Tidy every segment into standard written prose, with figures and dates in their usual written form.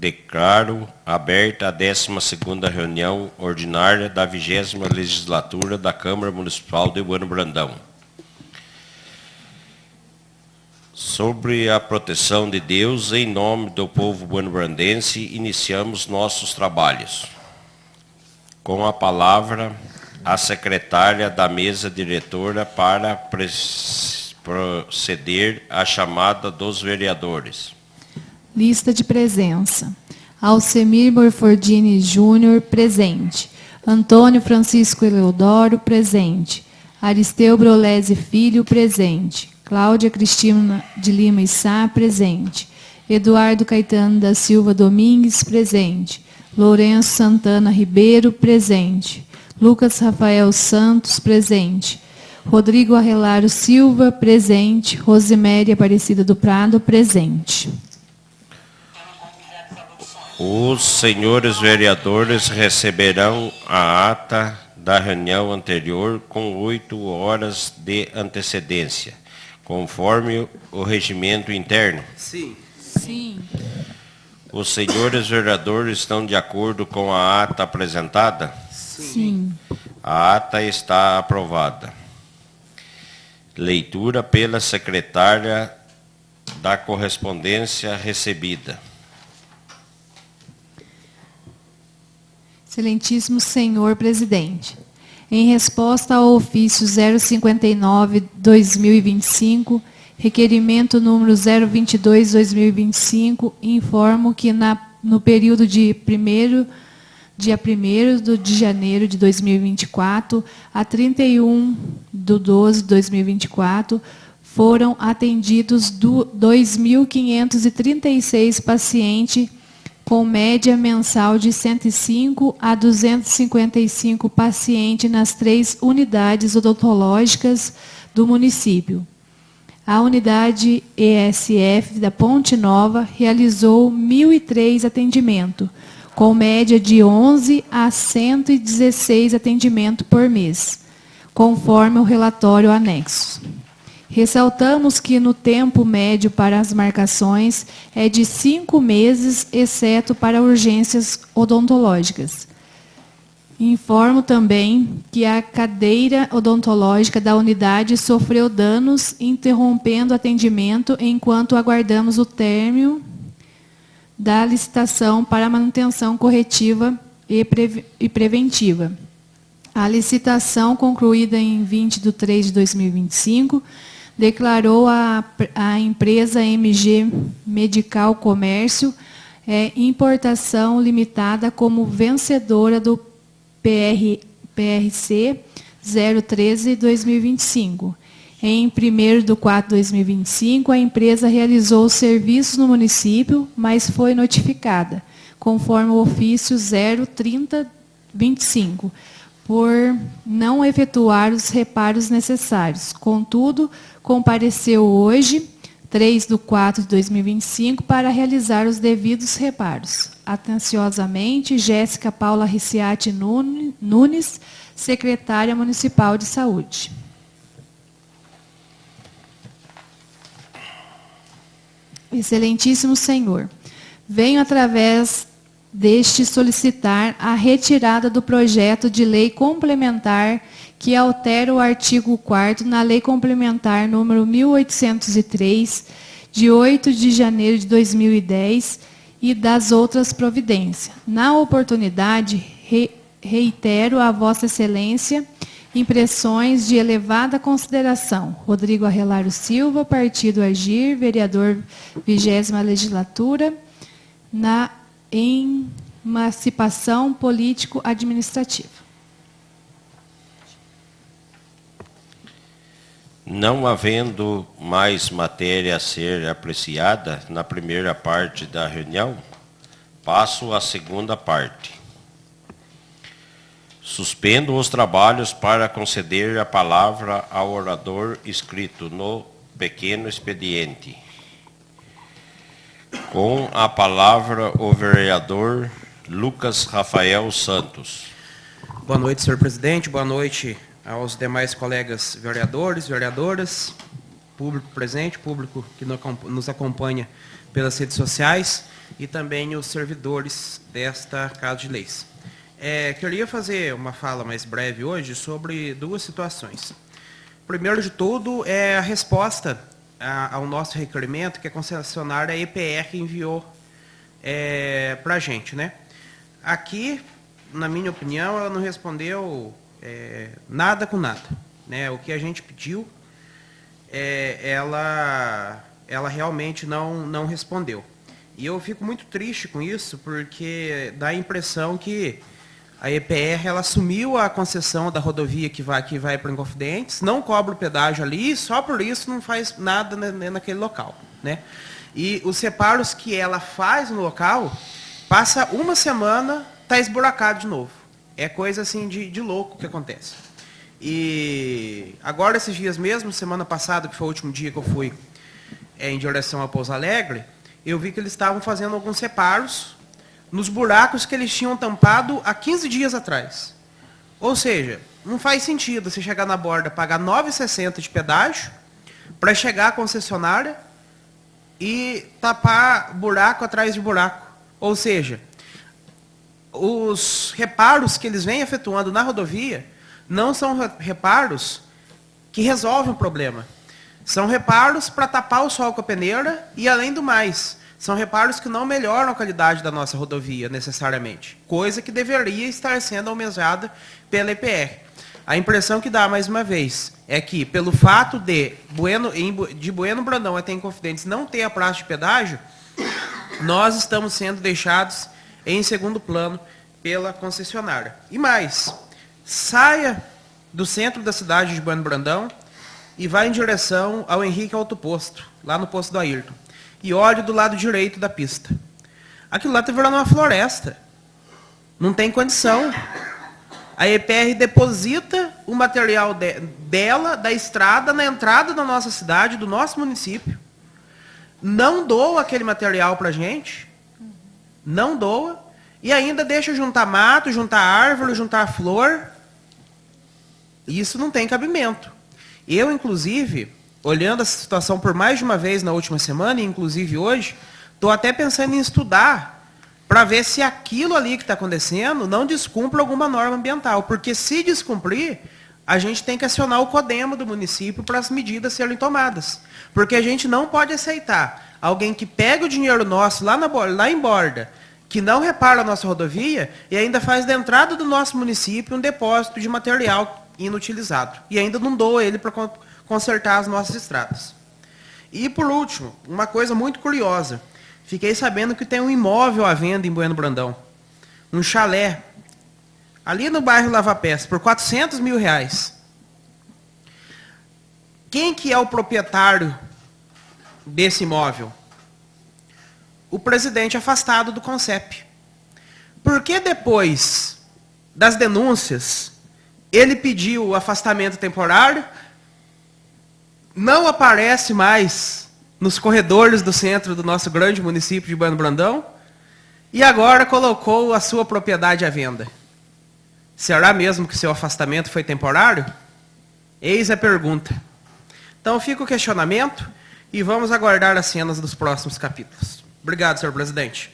declaro aberta a 12ª reunião ordinária da 20ª legislatura da Câmara Municipal de Bueno Brandão. Sobre a proteção de Deus, em nome do povo buenobrandense, iniciamos nossos trabalhos. Com a palavra, a secretária da mesa diretora para proceder à chamada dos vereadores. Lista de presença. Alcemir Morfordini Júnior, presente. Antônio Francisco Eleodoro, presente. Aristeu Brolese Filho, presente. Cláudia Cristina de Lima Issá, presente. Eduardo Caetano da Silva Domingues, presente. Lourenço Santana Ribeiro, presente. Lucas Rafael Santos, presente. Rodrigo Arrelário Silva, presente. Rosiméria Aparecida do Prado, presente. Os senhores vereadores receberão a ata da reunião anterior com 8 horas de antecedência, conforme o regimento interno. Sim. Sim. Os senhores vereadores estão de acordo com a ata apresentada? Sim. A ata está aprovada. Leitura pela secretária da correspondência recebida. Excelentíssimo senhor presidente, em resposta ao ofício 059/2025, requerimento número 022/2025, informo que no período de dia 1º de janeiro de 2024 a 31/12/2024, foram atendidos 2.536 pacientes, com média mensal de 105 a 255 pacientes nas 3 unidades odontológicas do município. A unidade ESF da Ponte Nova realizou 1.003 atendimentos, com média de 11 a 116 atendimentos por mês, conforme o relatório anexo. Ressaltamos que no tempo médio para as marcações é de 5 meses, exceto para urgências odontológicas. Informo também que a cadeira odontológica da unidade sofreu danos, interrompendo o atendimento enquanto aguardamos o término da licitação para manutenção corretiva e preventiva. A licitação, concluída em 20/3/2025, declarou a empresa MG Medical Comércio Importação Limitada como vencedora do PRC 013/2025. Em 1º/4/2025, a empresa realizou serviços no município, mas foi notificada, conforme o ofício 030/25, por não efetuar os reparos necessários. Contudo, compareceu hoje, 3/4/2025, para realizar os devidos reparos. Atenciosamente, Jéssica Paula Ricciati Nunes, secretária municipal de saúde. Excelentíssimo senhor, venho através deste solicitar a retirada do projeto de lei complementar que altera o artigo 4º na Lei Complementar número 1803, de 8 de janeiro de 2010, e das outras providências. Na oportunidade, reitero a Vossa Excelência impressões de elevada consideração. Rodrigo Arrelário Silva, Partido Agir, vereador 20ª Legislatura, na emancipação político-administrativa. Não havendo mais matéria a ser apreciada na primeira parte da reunião, passo à segunda parte. Suspendo os trabalhos para conceder a palavra ao orador inscrito no pequeno expediente. Com a palavra o vereador Lucas Rafael Santos. Boa noite, senhor presidente. Boa noite aos demais colegas vereadores, vereadoras, público presente, público que nos acompanha pelas redes sociais. e também os servidores desta Casa de Leis. Queria fazer uma fala mais breve hoje sobre duas situações. Primeiro de tudo, é a resposta ao nosso requerimento que a concessionária EPR enviou para a gente, né? Aqui, na minha opinião, ela não respondeu nada com nada, né? O que a gente pediu, ela realmente não respondeu. E eu fico muito triste com isso, porque dá a impressão que a EPR ela assumiu a concessão da rodovia que vai para Inconfidentes, não cobra o pedágio ali, e só por isso não faz nada naquele local, né? E os reparos que ela faz no local, passa uma semana, está esburacado de novo. É coisa assim de louco que acontece. E agora, esses dias mesmo, semana passada, que foi o último dia que eu fui em direção a Pouso Alegre, eu vi que eles estavam fazendo alguns reparos nos buracos que eles tinham tampado há 15 dias atrás. Ou seja, não faz sentido você chegar na borda, pagar R$ 9,60 de pedágio, para chegar à concessionária e tapar buraco atrás de buraco. Ou seja, os reparos que eles vêm efetuando na rodovia não são reparos que resolvem o problema. São reparos para tapar o sol com a peneira e, além do mais, são reparos que não melhoram a qualidade da nossa rodovia, necessariamente. Coisa que deveria estar sendo almejada pela EPR. A impressão que dá, mais uma vez, é que, pelo fato de Bueno Brandão até Inconfidentes não ter a praça de pedágio, nós estamos sendo deixados em segundo plano pela concessionária. E mais, saia do centro da cidade de Bueno Brandão e vá em direção ao Henrique Autoposto, lá no posto do Ayrton. E olhe do lado direito da pista. Aquilo lá está virando uma floresta. Não tem condição. A EPR deposita o material dela, da estrada, na entrada da nossa cidade, do nosso município. Não doa aquele material para a gente. Não doa. E ainda deixa juntar mato, juntar árvore, juntar flor. Isso não tem cabimento. Eu, inclusive, olhando essa situação por mais de uma vez na última semana, e inclusive hoje, estou até pensando em estudar para ver se aquilo ali que está acontecendo não descumpre alguma norma ambiental. Porque se descumprir, a gente tem que acionar o CODEMA do município para as medidas serem tomadas. Porque a gente não pode aceitar alguém que pega o dinheiro nosso lá em Borda, que não repara a nossa rodovia e ainda faz da entrada do nosso município um depósito de material inutilizado. E ainda não doa ele para consertar as nossas estradas. E, por último, uma coisa muito curiosa. Fiquei sabendo que tem um imóvel à venda em Bueno Brandão. Um chalé. Ali no bairro Lava Pés, por R$400 mil. Quem que é o proprietário desse imóvel? O presidente afastado do CONCEP. Por que depois das denúncias ele pediu o afastamento temporário, não aparece mais nos corredores do centro do nosso grande município de Bueno Brandão, e agora colocou a sua propriedade à venda? Será mesmo que seu afastamento foi temporário? Eis a pergunta. Então fica o questionamento e vamos aguardar as cenas dos próximos capítulos. Obrigado, senhor presidente.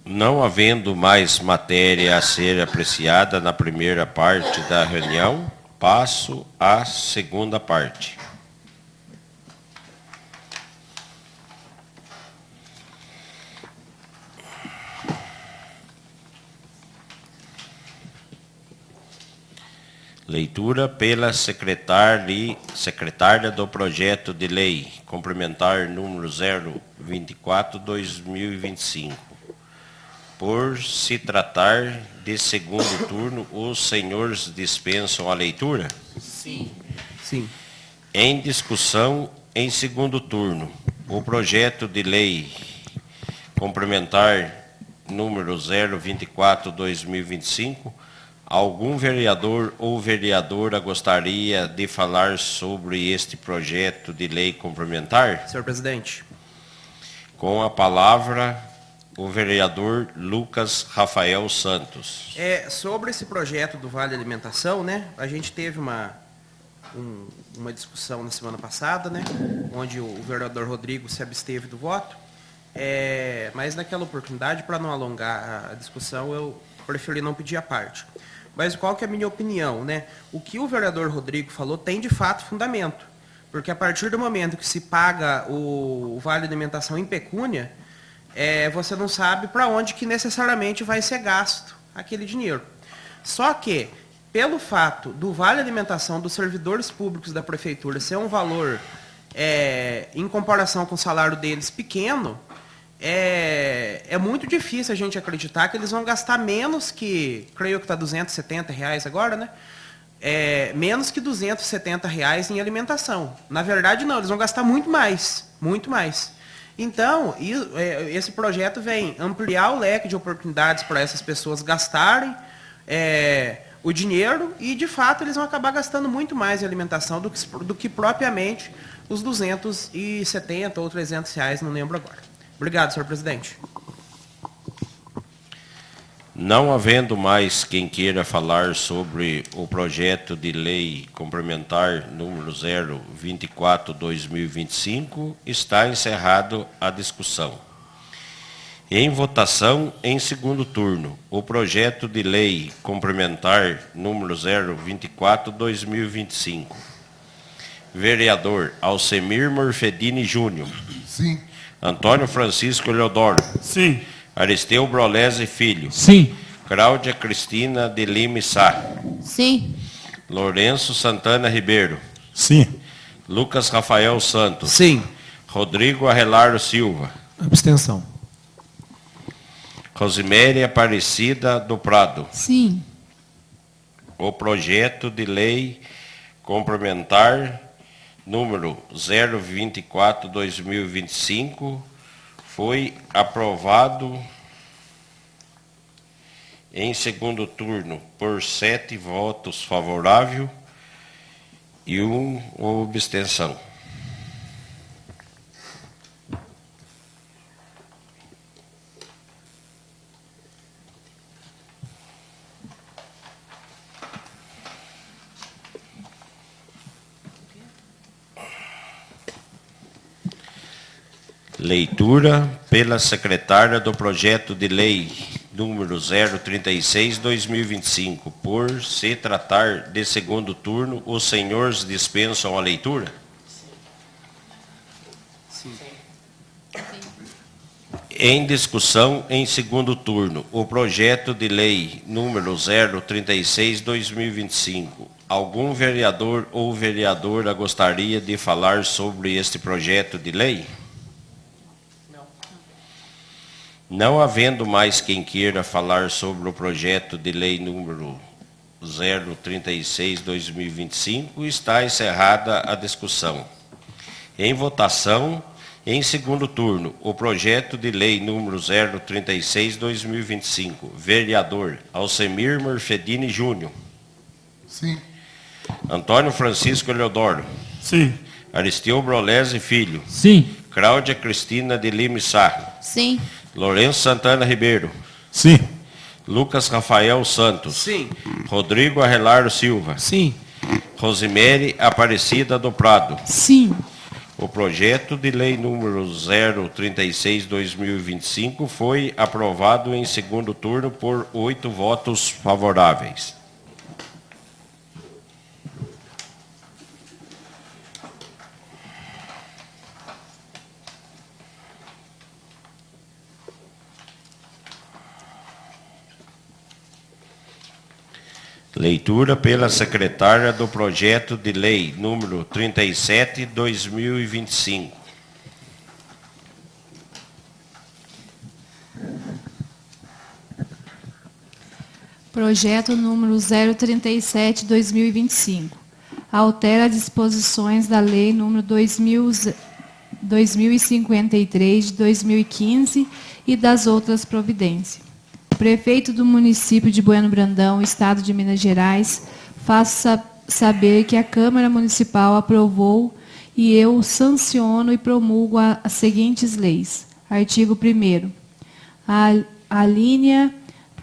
Não havendo mais matéria a ser apreciada na primeira parte da reunião, passo à segunda parte. Leitura pela secretária do projeto de lei complementar número 024/2025. Por se tratar de segundo turno, os senhores dispensam a leitura? Sim. Sim. Em discussão, em segundo turno, o projeto de lei complementar número 024/2025. Algum vereador ou vereadora gostaria de falar sobre este projeto de lei complementar? Senhor presidente. Com a palavra, o vereador Lucas Rafael Santos. Sobre esse projeto do Vale Alimentação, né, a gente teve um uma discussão na semana passada, né, onde o vereador Rodrigo se absteve do voto. Mas naquela oportunidade, para não alongar a discussão, eu preferi não pedir a parte. Mas qual que é a minha opinião, né? O que o vereador Rodrigo falou tem de fato fundamento, porque a partir do momento que se paga o vale alimentação em pecúnia, você não sabe para onde que necessariamente vai ser gasto aquele dinheiro. Só que, pelo fato do vale alimentação dos servidores públicos da prefeitura ser um valor, em comparação com o salário deles, pequeno, é muito difícil a gente acreditar que eles vão gastar menos que, creio que está R$270 agora, né? Menos que R$270 em alimentação. Na verdade, não, eles vão gastar muito mais, muito mais. Então, esse projeto vem ampliar o leque de oportunidades para essas pessoas gastarem o dinheiro e, de fato, eles vão acabar gastando muito mais em alimentação do que propriamente os R$270 ou R$300, não lembro agora. Obrigado, senhor presidente. Não havendo mais quem queira falar sobre o projeto de lei complementar número 024/2025, está encerrado a discussão. Em votação, em segundo turno, o projeto de lei complementar número 024/2025. Vereador Alcemir Morfedini Júnior. Sim. Antônio Francisco Leodoro. Sim. Aristeu Brolese Filho. Sim. Cláudia Cristina de Lima Sá. Sim. Lourenço Santana Ribeiro. Sim. Lucas Rafael Santos. Sim. Rodrigo Arrelário Silva. Abstenção. Rosiméria Aparecida do Prado. Sim. O projeto de lei complementar número 024/2025 foi aprovado em segundo turno por 7 votos favoráveis e 1 abstenção. Leitura pela secretária do projeto de lei número 036/2025. Por se tratar de segundo turno, os senhores dispensam a leitura? Sim. Em discussão em segundo turno, o projeto de lei número 036/2025. Algum vereador ou vereadora gostaria de falar sobre este projeto de lei? Não havendo mais quem queira falar sobre o projeto de lei número 036/2025, está encerrada a discussão. Em votação, em segundo turno, o projeto de lei número 036/2025. Vereador Alcemir Morfedini Júnior. Sim. Antônio Francisco Leodoro. Sim. Aristeu Brolese Filho. Sim. Cláudia Cristina de Lima Sá. Sim. Lourenço Santana Ribeiro. Sim. Lucas Rafael Santos. Sim. Rodrigo Arrelário Silva. Sim. Rosiméria Aparecida do Prado. Sim. O projeto de lei número 036/2025 foi aprovado em segundo turno por 8 votos favoráveis. Leitura pela secretária do projeto de lei número 37/2025. Projeto número 037/2025. Altera as disposições da lei número 2053 de 2015 e das outras providências. O prefeito do município de Bueno Brandão, Estado de Minas Gerais, faça saber que a Câmara Municipal aprovou e eu sanciono e promulgo as seguintes leis. Artigo 1º. A linha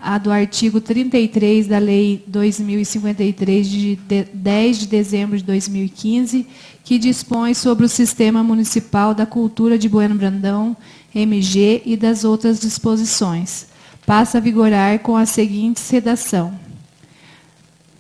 a do artigo 33 da Lei 2053, de 10 de dezembro de 2015, que dispõe sobre o Sistema Municipal da Cultura de Bueno Brandão, MG, e das outras disposições. Passa a vigorar com a seguinte redação.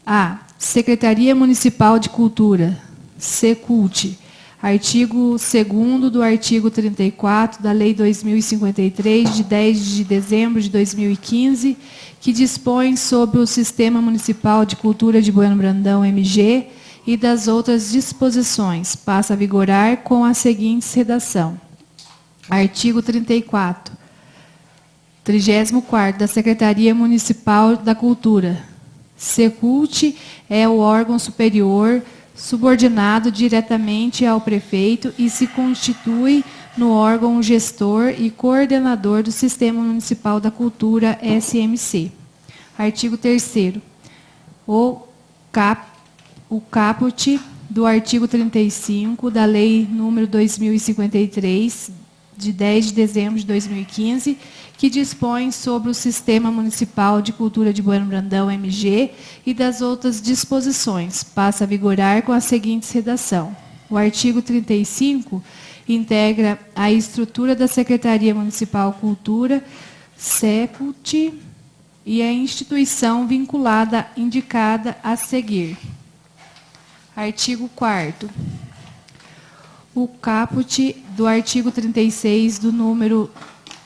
A. Secretaria Municipal de Cultura, SECULT, artigo 2º do artigo 34 da Lei 2053, de 10 de dezembro de 2015, que dispõe sobre o Sistema Municipal de Cultura de Bueno Brandão, MG, e das outras disposições. Passa a vigorar com a seguinte redação. Artigo 34. 34º da Secretaria Municipal da Cultura. SECULT é o órgão superior subordinado diretamente ao prefeito e se constitui no órgão gestor e coordenador do Sistema Municipal da Cultura, SMC. Artigo 3º. O caput do artigo 35 da Lei nº 2053, de 10 de dezembro de 2015, que dispõe sobre o Sistema Municipal de Cultura de Bueno Brandão, MG, e das outras disposições. Passa a vigorar com a seguinte redação. O artigo 35 integra a estrutura da Secretaria Municipal Cultura, SECULT, e a instituição vinculada indicada a seguir. Artigo 4º. O caput do artigo 36 do número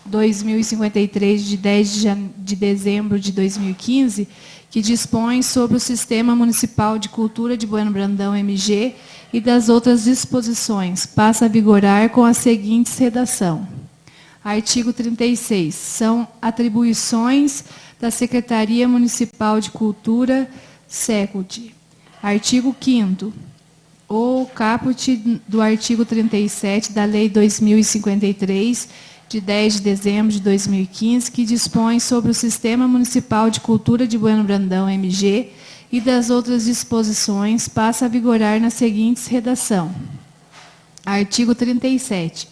2053, de 10 de dezembro de 2015, que dispõe sobre o Sistema Municipal de Cultura de Bueno Brandão, MG, e das outras disposições. Passa a vigorar com a seguinte redação. Artigo 36. São atribuições da Secretaria Municipal de Cultura, SECULT. Artigo 5º. O caput do artigo 37 da Lei 2053, de 10 de dezembro de 2015, que dispõe sobre o Sistema Municipal de Cultura de Bueno Brandão, MG, e das outras disposições, passa a vigorar na seguinte redação. Artigo 37.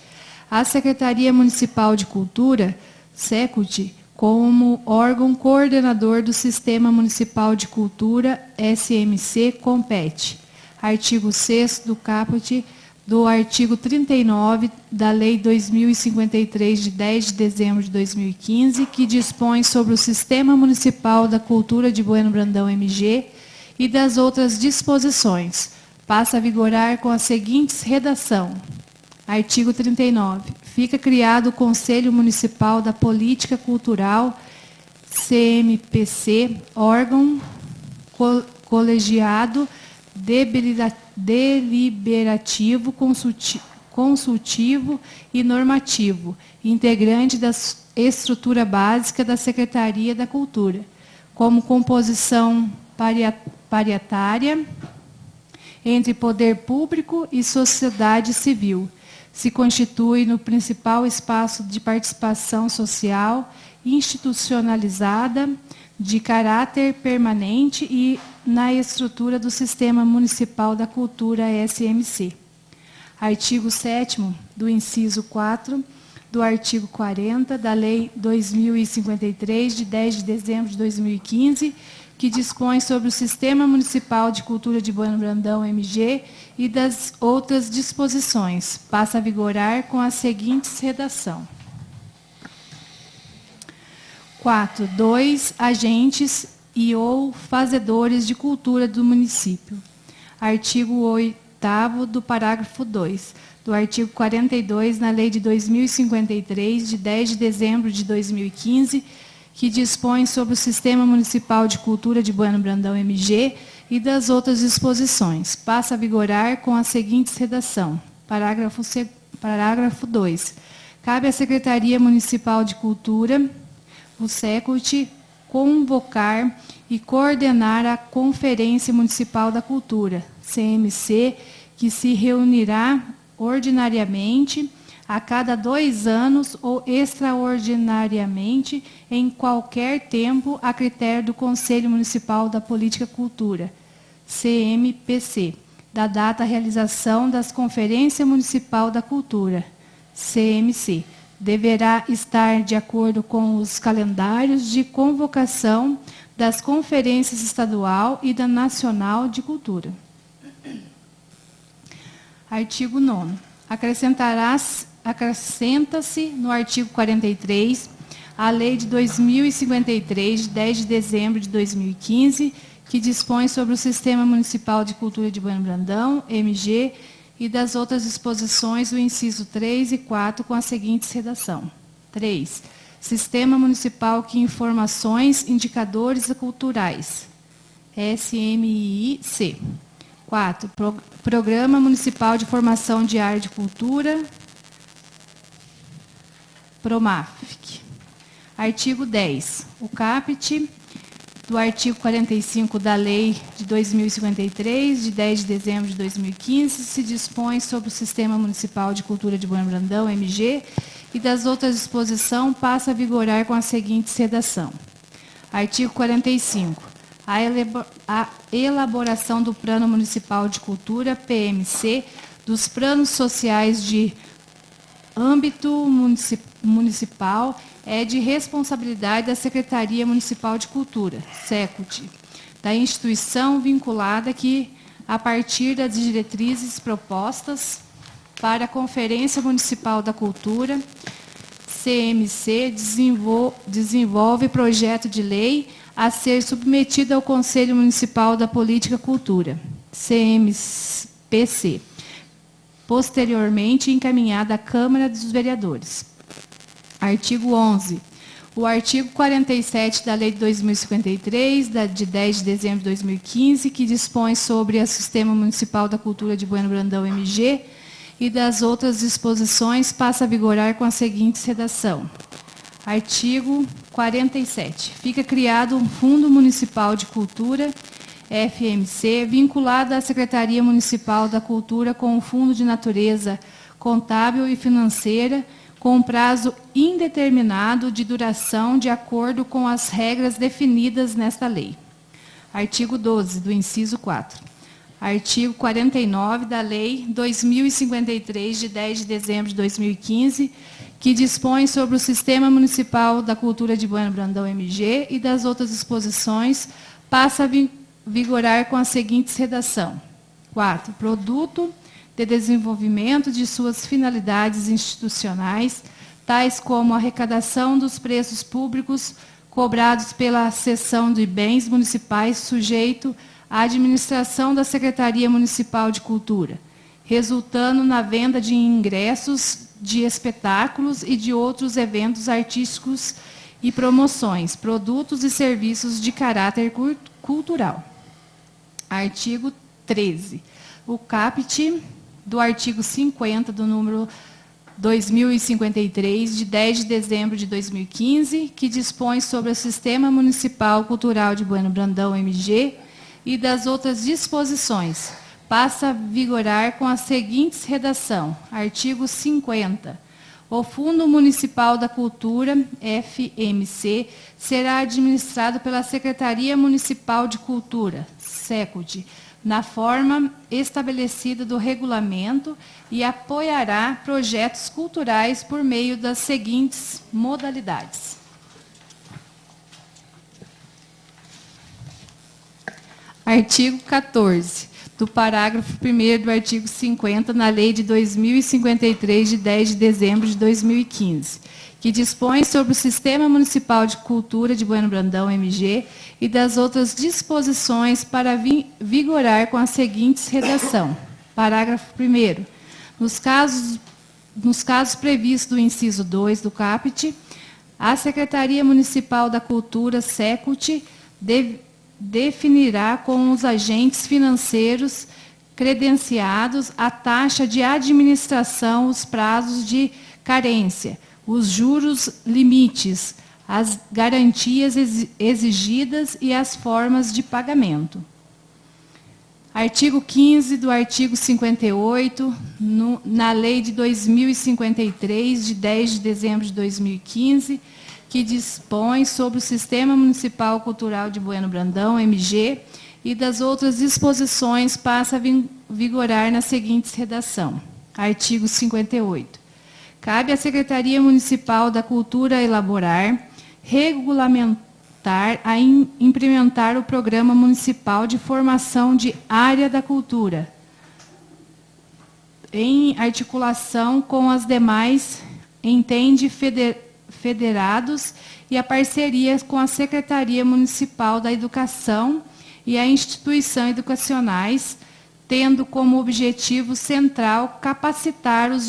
A Secretaria Municipal de Cultura, SECULT, como órgão coordenador do Sistema Municipal de Cultura, SMC, compete. Artigo 6º do caput do artigo 39 da Lei 2053, de 10 de dezembro de 2015, que dispõe sobre o Sistema Municipal da Cultura de Bueno Brandão, MG, e das outras disposições. Passa a vigorar com a seguinte redação. Artigo 39. Fica criado o Conselho Municipal da Política Cultural, CMPC, órgão colegiado deliberativo, consultivo e normativo, integrante da estrutura básica da Secretaria da Cultura, como composição paritária entre poder público e sociedade civil. Se constitui no principal espaço de participação social institucionalizada, de caráter permanente e na estrutura do Sistema Municipal da Cultura, SMC. Artigo 7º do inciso 4 do artigo 40 da Lei 2053, de 10 de dezembro de 2015, que dispõe sobre o Sistema Municipal de Cultura de Bueno Brandão, MG, e das outras disposições. Passa a vigorar com a seguinte redação. 4. 2 agentes e ou fazedores de cultura do município. Artigo 8º do parágrafo 2 do artigo 42 na Lei de 2053, de 10 de dezembro de 2015, que dispõe sobre o Sistema Municipal de Cultura de Bueno Brandão, MG, e das outras disposições. Passa a vigorar com a seguinte redação. Parágrafo 2. Cabe à Secretaria Municipal de Cultura, o SECULT, convocar e coordenar a Conferência Municipal da Cultura, CMC, que se reunirá ordinariamente a cada 2 anos ou extraordinariamente em qualquer tempo, a critério do Conselho Municipal da Política Cultura, CMPC, da data da realização das Conferência Municipal da Cultura, CMC, deverá estar de acordo com os calendários de convocação das conferências estadual e da Nacional de Cultura. Artigo 9º. Acrescenta-se no artigo 43 a Lei de 2053, de 10 de dezembro de 2015, que dispõe sobre o Sistema Municipal de Cultura de Bueno Brandão, MG, e das outras disposições do inciso 3 e 4, com a seguinte redação. 3. Sistema Municipal que Informações, Indicadores culturais. SMIC. 4. Programa Municipal de Formação de Área de Cultura. PROMAFIC. Artigo 10. O caput do artigo 45 da Lei de 2053, de 10 de dezembro de 2015, se dispõe sobre o Sistema Municipal de Cultura de Bueno Brandão, MG, e das outras disposições passa a vigorar com a seguinte redação. Artigo 45. A elaboração do Plano Municipal de Cultura, PMC, dos planos sociais de âmbito municipal é de responsabilidade da Secretaria Municipal de Cultura, SECUT, da instituição vinculada que, a partir das diretrizes propostas para a Conferência Municipal da Cultura, CMC, desenvolve projeto de lei a ser submetido ao Conselho Municipal da Política Cultura, CMPC, posteriormente encaminhada à Câmara dos Vereadores. Artigo 11. O artigo 47 da Lei de 2053, de 10 de dezembro de 2015, que dispõe sobre o Sistema Municipal da Cultura de Bueno Brandão, MG, e das outras disposições, passa a vigorar com a seguinte redação. Artigo 47. Fica criado um Fundo Municipal de Cultura, FMC, vinculado à Secretaria Municipal da Cultura com um fundo de natureza contábil e financeira, com prazo indeterminado de duração, de acordo com as regras definidas nesta lei. Artigo 12, do inciso 4. Artigo 49 da Lei 2053, de 10 de dezembro de 2015, que dispõe sobre o Sistema Municipal da Cultura de Bueno Brandão, MG, e das outras disposições, passa a vigorar com a seguinte redação. 4. Produto de desenvolvimento de suas finalidades institucionais, tais como a arrecadação dos preços públicos cobrados pela cessão de bens municipais sujeito à administração da Secretaria Municipal de Cultura, resultando na venda de ingressos de espetáculos e de outros eventos artísticos e promoções, produtos e serviços de caráter cultural. Artigo 13. O caput do artigo 50 do número 2053, de 10 de dezembro de 2015, que dispõe sobre o Sistema Municipal Cultural de Bueno Brandão, MG, e das outras disposições, passa a vigorar com a seguinte redação. Artigo 50. O Fundo Municipal da Cultura, FMC, será administrado pela Secretaria Municipal de Cultura, SECUT, na forma estabelecida do regulamento e apoiará projetos culturais por meio das seguintes modalidades. Artigo 14. Do parágrafo 1º do artigo 50, na Lei de 2053, de 10 de dezembro de 2015, que dispõe sobre o Sistema Municipal de Cultura de Bueno Brandão, MG, e das outras disposições para vigorar com a seguinte redação. Parágrafo 1º. Nos casos previstos do inciso 2 do caput, a Secretaria Municipal da Cultura, SECUT, definirá com os agentes financeiros credenciados a taxa de administração, os prazos de carência, os juros limites, as garantias exigidas e as formas de pagamento. Artigo 15 do artigo 58, na Lei de 2053, de 10 de dezembro de 2015, que dispõe sobre o Sistema Municipal Cultural de Bueno Brandão, MG, e das outras disposições, passa a vigorar na seguinte redação. Artigo 58. Cabe à Secretaria Municipal da Cultura elaborar, regulamentar, implementar o Programa Municipal de Formação de Área da Cultura, em articulação com as demais federados e a parceria com a Secretaria Municipal da Educação e a instituições educacionais, tendo como objetivo central capacitar os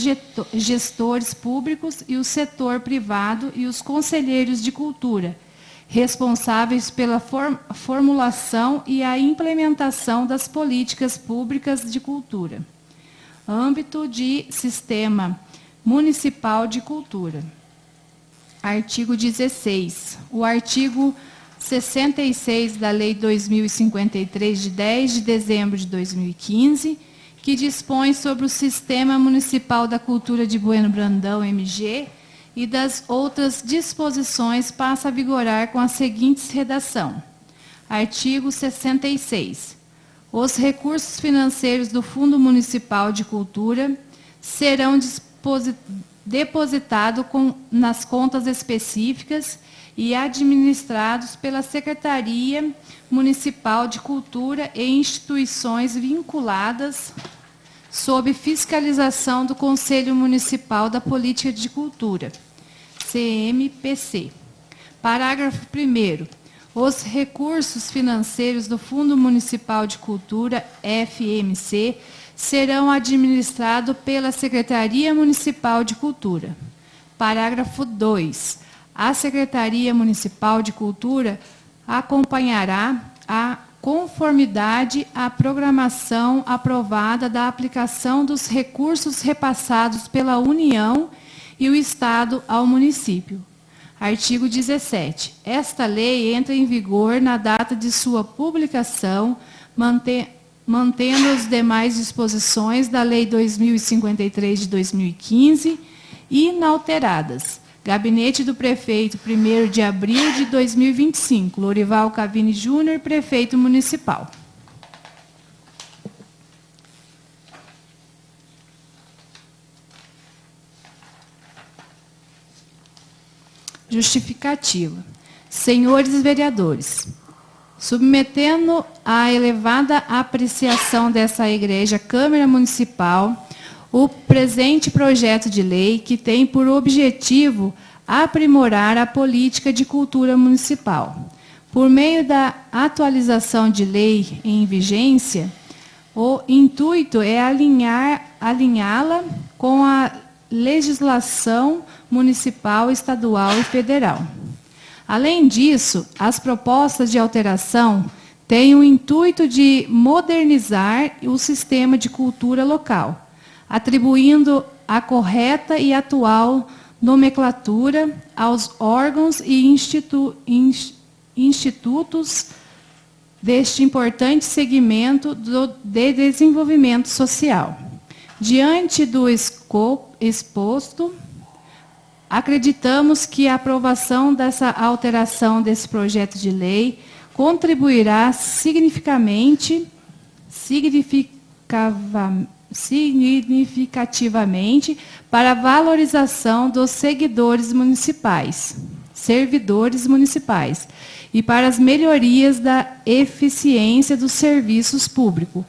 gestores públicos e o setor privado e os conselheiros de cultura, responsáveis pela formulação e a implementação das políticas públicas de cultura. Âmbito de Sistema Municipal de Cultura. Artigo 16. O artigo 66 da Lei 2053, de 10 de dezembro de 2015, que dispõe sobre o Sistema Municipal da Cultura de Bueno Brandão, MG, e das outras disposições, passa a vigorar com a seguinte redação. Artigo 66. Os recursos financeiros do Fundo Municipal de Cultura serão depositados nas contas específicas e administrados pela Secretaria Municipal de Cultura e instituições vinculadas sob fiscalização do Conselho Municipal da Política de Cultura, CMPC. Parágrafo 1º. Os recursos financeiros do Fundo Municipal de Cultura, FMC, serão administrados pela Secretaria Municipal de Cultura. Parágrafo 2. A Secretaria Municipal de Cultura acompanhará a conformidade à programação aprovada da aplicação dos recursos repassados pela União e o Estado ao município. Artigo 17. Esta lei entra em vigor na data de sua publicação, mantendo as demais disposições da Lei 2053 de 2015 inalteradas. Gabinete do Prefeito, 1º de abril de 2025. Lorival Cavini Júnior, Prefeito Municipal. Justificativa. Senhores vereadores, submetendo à elevada apreciação dessa Igreja Câmara Municipal, o presente projeto de lei, que tem por objetivo aprimorar a política de cultura municipal. Por meio da atualização de lei em vigência, o intuito é alinhá-la com a legislação municipal, estadual e federal. Além disso, as propostas de alteração têm o intuito de modernizar o sistema de cultura local, atribuindo a correta e atual nomenclatura aos órgãos e institutos deste importante segmento de desenvolvimento social. Diante do exposto, acreditamos que a aprovação dessa alteração desse projeto de lei contribuirá significativamente para a valorização dos servidores municipais e para as melhorias da eficiência dos serviços públicos,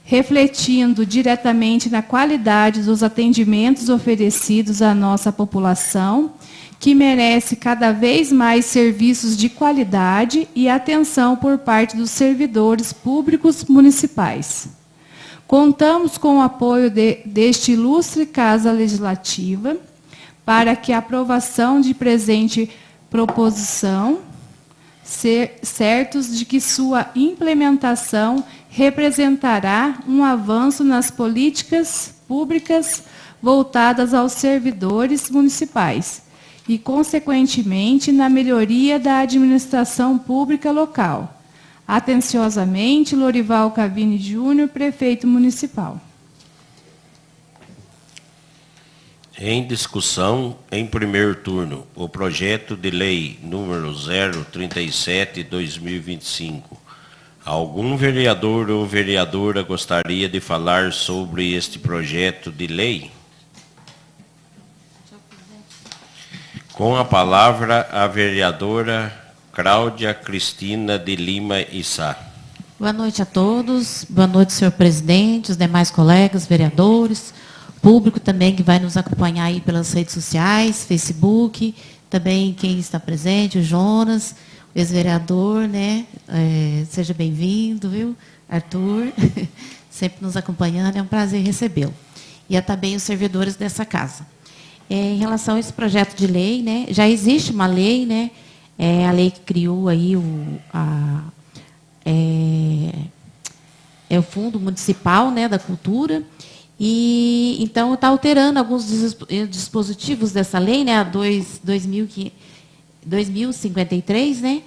refletindo diretamente na qualidade dos atendimentos oferecidos à nossa população, que merece cada vez mais serviços de qualidade e atenção por parte dos servidores públicos municipais. Contamos com o apoio deste ilustre Casa Legislativa para que a aprovação de presente proposição, certos de que sua implementação representará um avanço nas políticas públicas voltadas aos servidores municipais e, consequentemente, na melhoria da administração pública local. Atenciosamente, Lorival Cavini Júnior, Prefeito Municipal. Em discussão, em primeiro turno, o projeto de lei número 037/2025. Algum vereador ou vereadora gostaria de falar sobre este projeto de lei? Já Com a palavra, a vereadora Cláudia Cristina de Lima Issa. Boa noite a todos. Boa noite, senhor presidente, os demais colegas, vereadores, público também que vai nos acompanhar aí pelas redes sociais, Facebook, também quem está presente, o Jonas, o ex-vereador, né? Seja bem-vindo, viu, Arthur? Sempre nos acompanhando, é um prazer recebê-lo. E também os servidores dessa casa. Em relação a esse projeto de lei, né, já existe uma lei, né, a lei que criou aí o Fundo Municipal, né, da Cultura, e então está alterando alguns dispositivos dessa lei, né, a 2053, né.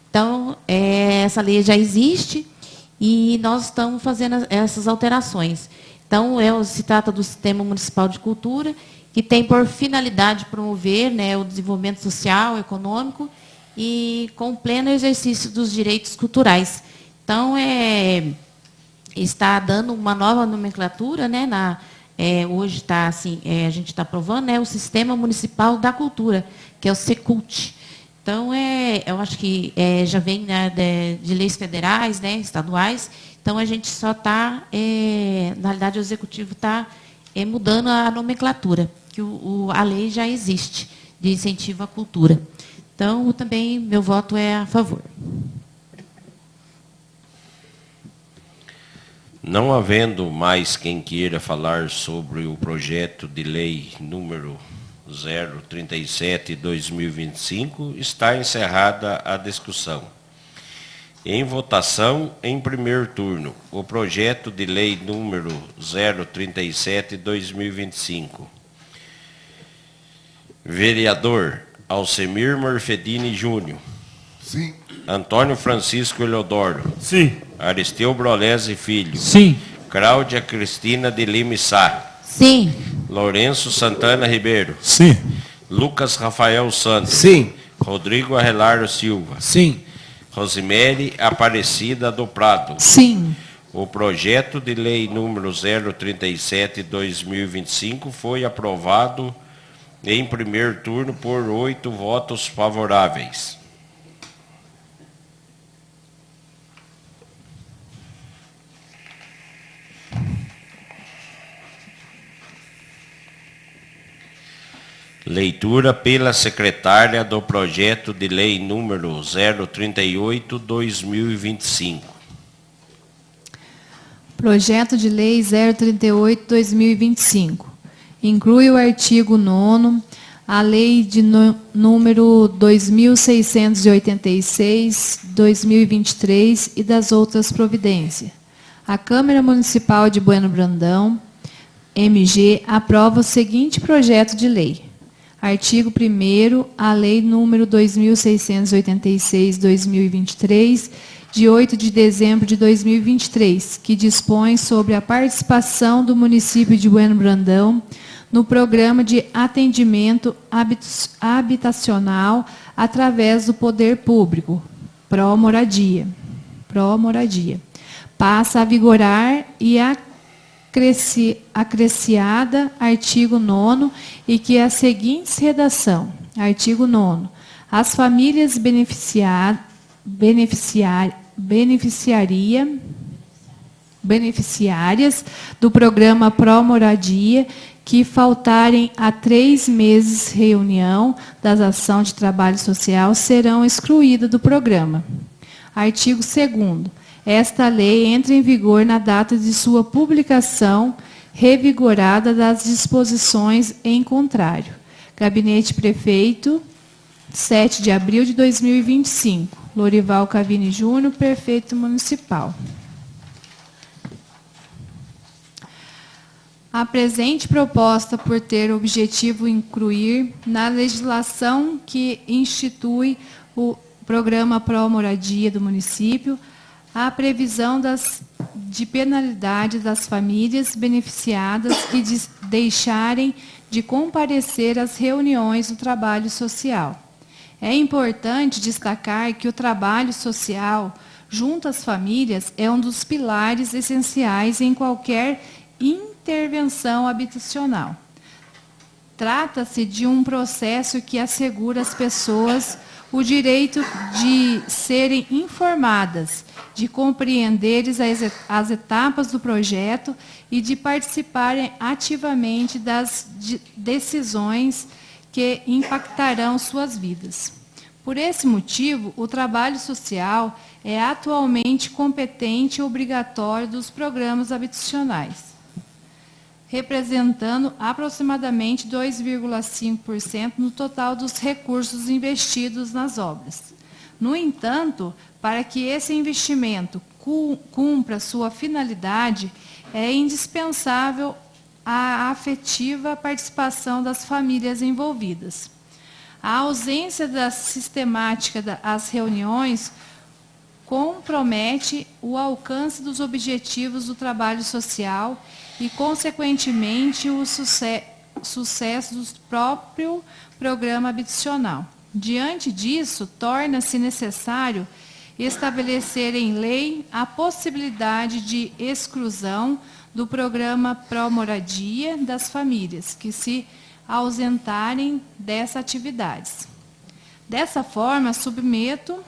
Então, essa lei já existe e nós estamos fazendo essas alterações. Então, se trata do Sistema Municipal de Cultura, que tem por finalidade promover, né, o desenvolvimento social, econômico e com pleno exercício dos direitos culturais. Então, está dando uma nova nomenclatura, né, hoje está assim, a gente está aprovando, né, o Sistema Municipal da Cultura, que é o SECULT. Então, eu acho que já vem, né, de leis federais, né, estaduais. Então, a gente só está, na realidade, o Executivo está mudando a nomenclatura, que a lei já existe, de incentivo à cultura. Então, também, meu voto é a favor. Não havendo mais quem queira falar sobre o projeto de lei número 037/2025, está encerrada a discussão. Em votação, em primeiro turno, o projeto de lei número 037/2025. Vereador Alcemir Morfedini Júnior. Sim. Antônio Francisco Eleodoro. Sim. Aristeu Brolese Filho. Sim. Cláudia Cristina de Lima Sá. Sim. Lourenço Santana Ribeiro. Sim. Lucas Rafael Santos. Sim. Rodrigo Arrelário Silva. Sim. Rosemary Aparecida do Prado. Sim. O projeto de lei número 037/2025 foi aprovado em primeiro turno por 8 votos favoráveis. Leitura pela secretária do projeto de lei número 038/2025. Projeto de Lei 038/2025. Inclui o artigo 9º, a Lei de número 2686/2023 e das outras providências. A Câmara Municipal de Bueno Brandão, MG, aprova o seguinte projeto de lei. Artigo 1º, a Lei número 2686/2023, de 8 de dezembro de 2023, que dispõe sobre a participação do município de Bueno Brandão no programa de atendimento habitacional através do poder público, pró-moradia. Passa a vigorar e acresciada artigo 9º e que a seguinte redação. Artigo 9º. As famílias beneficiárias do programa Pró-Moradia que faltarem a 3 meses reunião das ações de trabalho social serão excluídas do programa. Artigo 2º. Esta lei entra em vigor na data de sua publicação, revigorada das disposições em contrário. Gabinete Prefeito, 7 de abril de 2025. Lorival Cavini Júnior, Prefeito Municipal. A presente proposta, por ter objetivo incluir na legislação que institui o Programa Pró-Moradia do município, a previsão de penalidade das famílias beneficiadas que deixarem de comparecer às reuniões do trabalho social. É importante destacar que o trabalho social, junto às famílias, é um dos pilares essenciais em qualquer intervenção habitacional. Trata-se de um processo que assegura às pessoas o direito de serem informadas, de compreenderem as etapas do projeto e de participarem ativamente das decisões que impactarão suas vidas. Por esse motivo, o trabalho social é atualmente competente e obrigatório dos programas habitacionais, representando aproximadamente 2,5% no total dos recursos investidos nas obras. No entanto, para que esse investimento cumpra sua finalidade, é indispensável a afetiva participação das famílias envolvidas. A ausência da sistemática das reuniões compromete o alcance dos objetivos do trabalho social e, consequentemente, o sucesso do próprio programa habitacional. Diante disso, torna-se necessário estabelecer em lei a possibilidade de exclusão do programa Pró-Moradia das famílias que se ausentarem dessas atividades. Dessa forma, submeto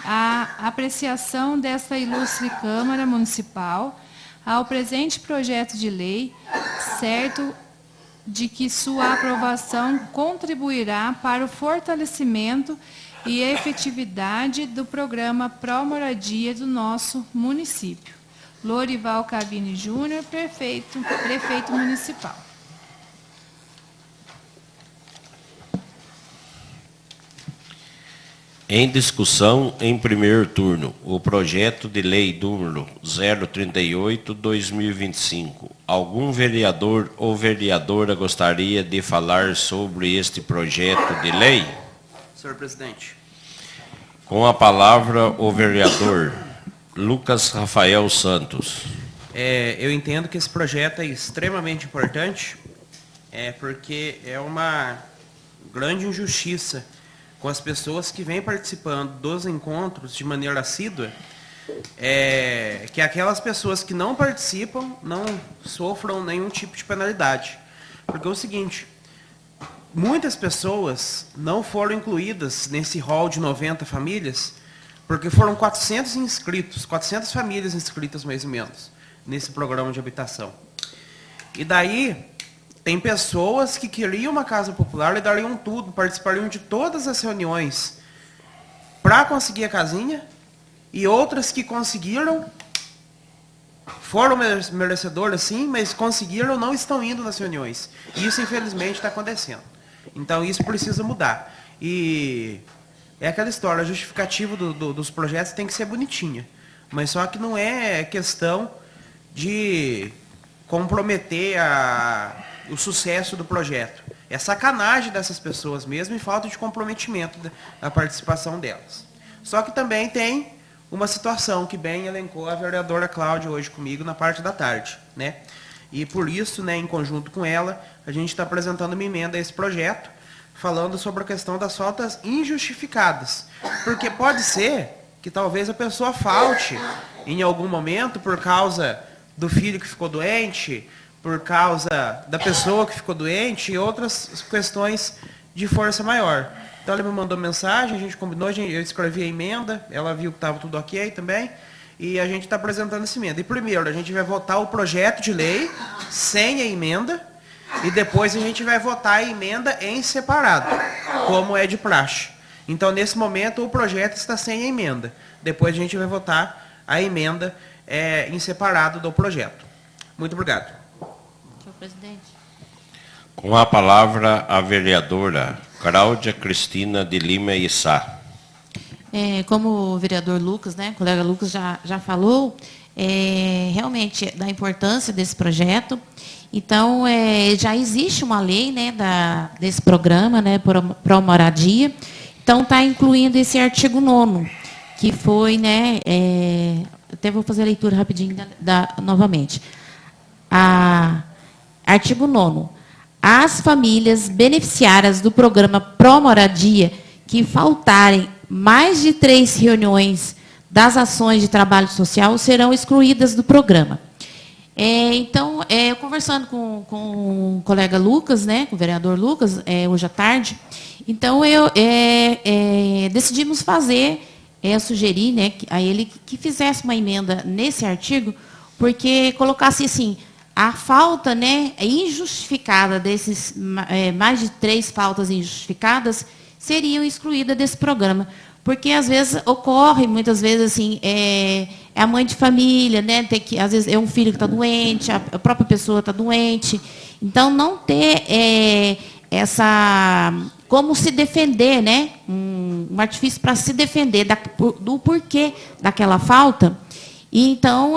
à apreciação desta ilustre Câmara Municipal ao presente projeto de lei, certo de que sua aprovação contribuirá para o fortalecimento e efetividade do programa Pró-Moradia do nosso município. Lorival Cavini Júnior, prefeito municipal. Em discussão, em primeiro turno, o projeto de lei número 038/2025. Algum vereador ou vereadora gostaria de falar sobre este projeto de lei? Senhor presidente. Com a palavra, o vereador Lucas Rafael Santos. Eu entendo que esse projeto é extremamente importante, porque é uma grande injustiça com as pessoas que vêm participando dos encontros de maneira assídua, que aquelas pessoas que não participam não sofram nenhum tipo de penalidade. Porque é o seguinte, muitas pessoas não foram incluídas nesse rol de 90 famílias, porque foram 400 inscritos, 400 famílias inscritas mais ou menos, nesse programa de habitação. E daí, tem pessoas que queriam uma casa popular e dariam tudo, participariam de todas as reuniões para conseguir a casinha, e outras que conseguiram, foram merecedoras sim, mas conseguiram, não estão indo nas reuniões. E isso, infelizmente, está acontecendo. Então, isso precisa mudar. E é aquela história, a justificativa dos projetos tem que ser bonitinha. Mas só que não é questão de comprometer o sucesso do projeto. É sacanagem dessas pessoas mesmo e falta de comprometimento da participação delas. Só que também tem uma situação que bem elencou a vereadora Cláudia hoje comigo na parte da tarde, né? E por isso, né, em conjunto com ela, a gente está apresentando uma emenda a esse projeto, falando sobre a questão das faltas injustificadas. Porque pode ser que talvez a pessoa falte em algum momento por causa do filho que ficou doente, por causa da pessoa que ficou doente e outras questões de força maior. Então ela me mandou mensagem, a gente combinou, eu escrevi a emenda, ela viu que estava tudo ok também, e a gente está apresentando essa emenda. E primeiro, a gente vai votar o projeto de lei sem a emenda, e depois a gente vai votar a emenda em separado, como é de praxe. Então, nesse momento, o projeto está sem a emenda. Depois a gente vai votar a emenda em separado do projeto. Muito obrigado. Senhor presidente. Com a palavra, a vereadora Cláudia Cristina de Lima Issá. Como o vereador Lucas, né, o colega Lucas já falou, realmente da importância desse projeto. Então, já existe uma lei, né, desse programa, né, Pró-Moradia. Então, está incluindo esse artigo 9º, que foi, né, até vou fazer a leitura rapidinho novamente. Artigo 9º. As famílias beneficiárias do programa Pró-Moradia que faltarem mais de 3 reuniões das ações de trabalho social serão excluídas do programa. Então, conversando com o colega Lucas, né, com o vereador Lucas, hoje à tarde, então decidimos fazer, sugerir, né, a ele que fizesse uma emenda nesse artigo, porque colocasse assim, a falta, né, injustificada desses mais de 3 faltas injustificadas seriam excluídas desse programa. Porque às vezes ocorre, muitas vezes, assim, a mãe de família, né? Às vezes é um filho que está doente, a própria pessoa está doente. Então, não ter como se defender, né? Um artifício para se defender do porquê daquela falta. E, então,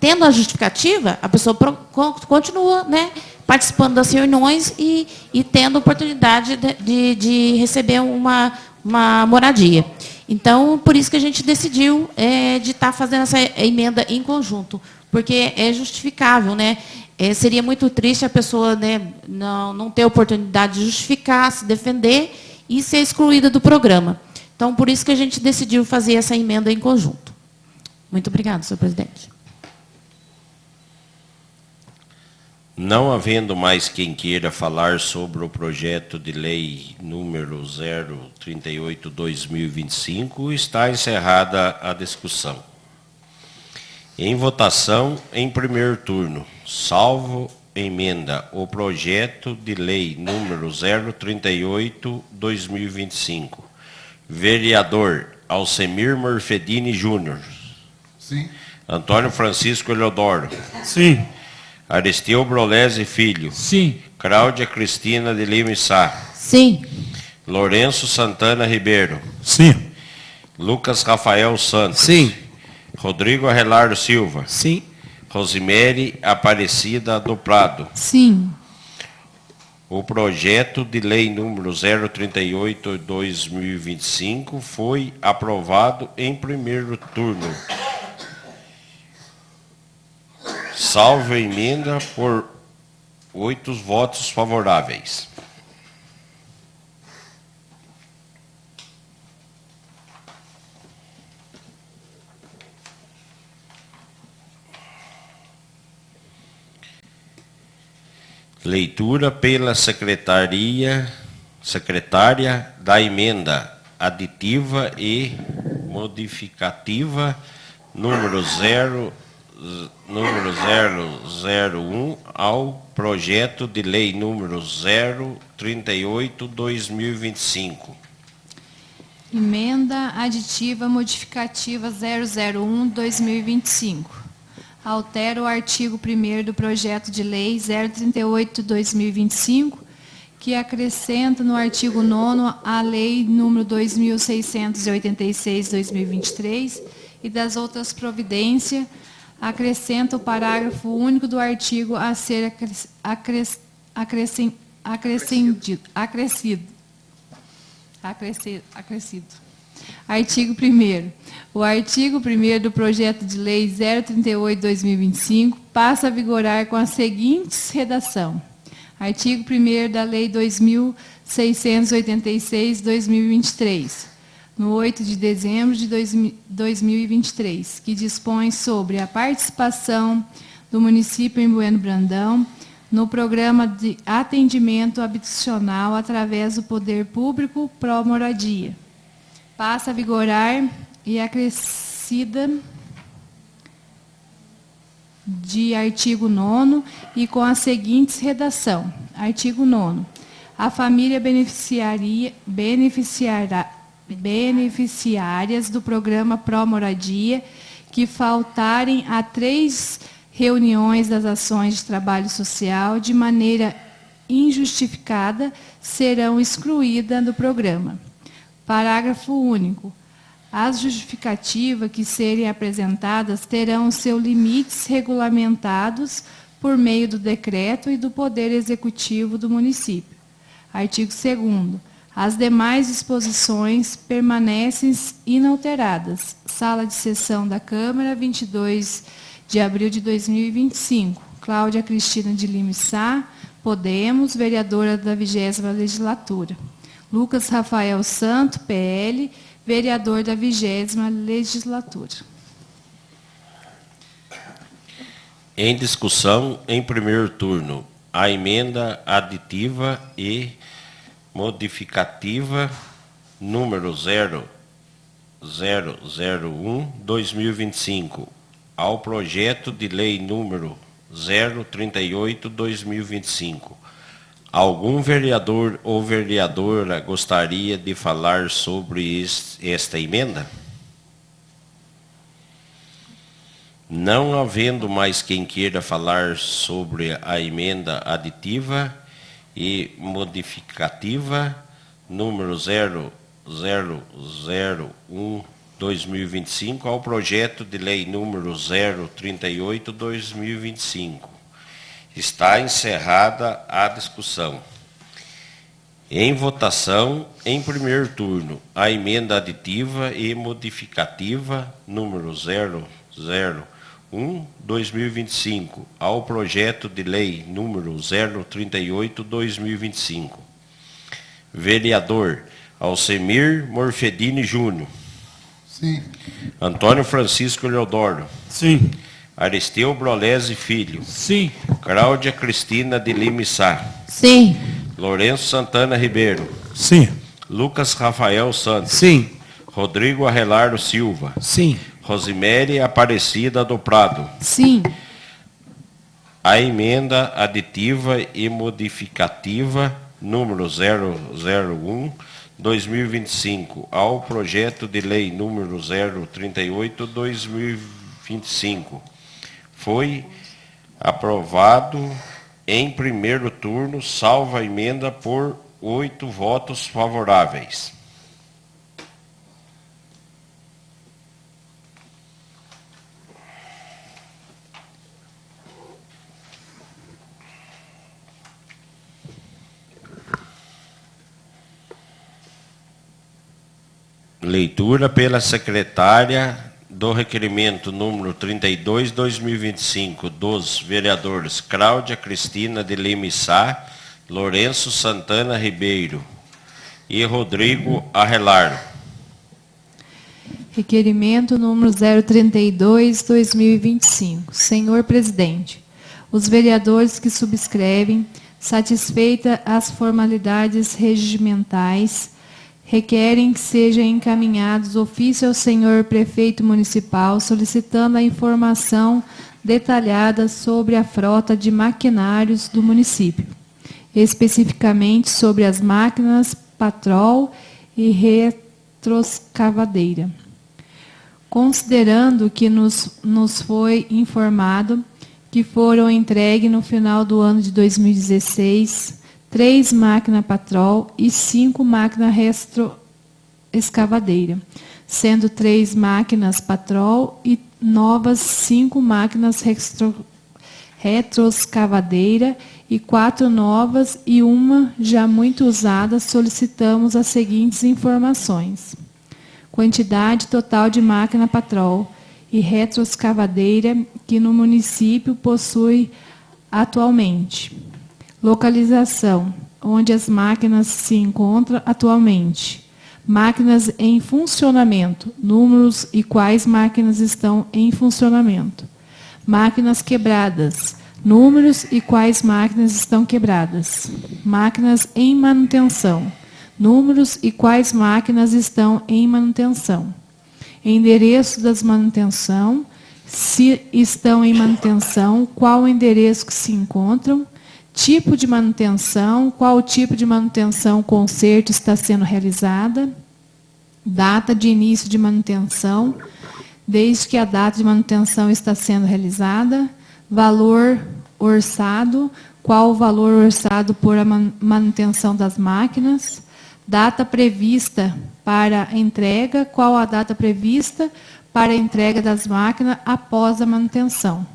tendo a justificativa, a pessoa continua, né, participando das reuniões e tendo oportunidade de receber uma moradia. Então, por isso que a gente decidiu de estar fazendo essa emenda em conjunto, porque é justificável, né? Seria muito triste a pessoa, né, não ter oportunidade de justificar, se defender e ser excluída do programa. Então, por isso que a gente decidiu fazer essa emenda em conjunto. Muito obrigada, senhor presidente. Não havendo mais quem queira falar sobre o projeto de lei número 038/2025, está encerrada a discussão. Em votação, em primeiro turno, salvo emenda, o projeto de lei número 038/2025. Vereador Alcemir Morfedini Júnior. Sim. Antônio Francisco Eleodoro. Sim. Aristeu Brolese Filho. Sim. Cláudia Cristina de Lima e Sá. Sim. Lourenço Santana Ribeiro. Sim. Lucas Rafael Santos. Sim. Rodrigo Arrelardo Silva. Sim. Rosemary Aparecida do Prado. Sim. O projeto de lei número 038/2025 foi aprovado em primeiro turno. Salvo emenda por 8 votos favoráveis. Leitura pela secretária da emenda aditiva e modificativa número 001 ao projeto de lei número 038/2025. Emenda aditiva modificativa 001/2025. Altera o artigo 1º do projeto de lei 038/2025, que acrescenta no artigo 9º a lei número 2686/2023 e das outras providências, acrescenta o parágrafo único do artigo a ser acrescido. Artigo 1º. O artigo 1º do projeto de lei 038/2025 passa a vigorar com a seguinte redação. Artigo 1º da Lei 2686/2023, no 8 de dezembro de 2023, que dispõe sobre a participação do município em Bueno Brandão no programa de atendimento habitacional através do poder público pró-moradia. Passa a vigorar e acrescida de artigo 9º e com as seguintes redação. Artigo 9º. A família beneficiárias do programa pró-moradia que faltarem a 3 reuniões das ações de trabalho social de maneira injustificada serão excluídas do programa. Parágrafo único. As justificativas que serem apresentadas terão seus limites regulamentados por meio do decreto e do Poder Executivo do município. Artigo 2º. As demais disposições permanecem inalteradas. Sala de sessão da Câmara, 22 de abril de 2025. Cláudia Cristina de Lima e Sá, Podemos, vereadora da 20ª Legislatura. Lucas Rafael Santo, PL, vereador da 20ª Legislatura. Em discussão, em primeiro turno, a emenda aditiva e modificativa número 0001/2025 ao projeto de lei número 038/2025. Algum vereador ou vereadora gostaria de falar sobre esta emenda? Não havendo mais quem queira falar sobre a emenda aditiva e modificativa número 0001/2025 ao projeto de lei número 038/2025. Está encerrada a discussão. Em votação, em primeiro turno, a emenda aditiva e modificativa número 001/2025 ao projeto de lei número 038/2025. Vereador Alcemir Morfedini Júnior. Sim. Antônio Francisco Leodoro. Sim. Aristeu Brolese Filho. Sim. Cláudia Cristina de Lima Sá. Sim. Lourenço Santana Ribeiro. Sim. Lucas Rafael Santos. Sim. Rodrigo Arrelardo Silva. Sim. Rosemary Aparecida do Prado. Sim. A emenda aditiva e modificativa número 001/2025 ao projeto de lei número 038/2025 foi aprovado em primeiro turno, salvo a emenda por 8 votos favoráveis. Leitura pela secretária do requerimento número 32/2025 dos vereadores Cláudia Cristina de Lima Sá, Lourenço Santana Ribeiro e Rodrigo Arrelardo. Requerimento número 032/2025. Senhor Presidente, os vereadores que subscrevem, satisfeita as formalidades regimentais, requerem que sejam encaminhados ofício ao senhor prefeito municipal solicitando a informação detalhada sobre a frota de maquinários do município, especificamente sobre as máquinas Patrol e retroescavadeira. Considerando que nos foi informado que foram entregues no final do ano de 2016 3 máquinas Patrol e 5 máquinas retroescavadeira, sendo 3 máquinas Patrol e novas 5 máquinas retroescavadeira e 4 novas e uma já muito usada, solicitamos as seguintes informações. Quantidade total de máquina Patrol e retroescavadeira que no município possui atualmente. Localização, onde as máquinas se encontram atualmente. Máquinas em funcionamento, números e quais máquinas estão em funcionamento. Máquinas quebradas, números e quais máquinas estão quebradas. Máquinas em manutenção, números e quais máquinas estão em manutenção. Endereço das manutenção, se estão em manutenção, qual o endereço que se encontram. Tipo de manutenção, qual tipo de manutenção, conserto está sendo realizada, data de início de manutenção, desde que a data de manutenção está sendo realizada, valor orçado, qual o valor orçado por a manutenção das máquinas, data prevista para a entrega, qual a data prevista para a entrega das máquinas após a manutenção.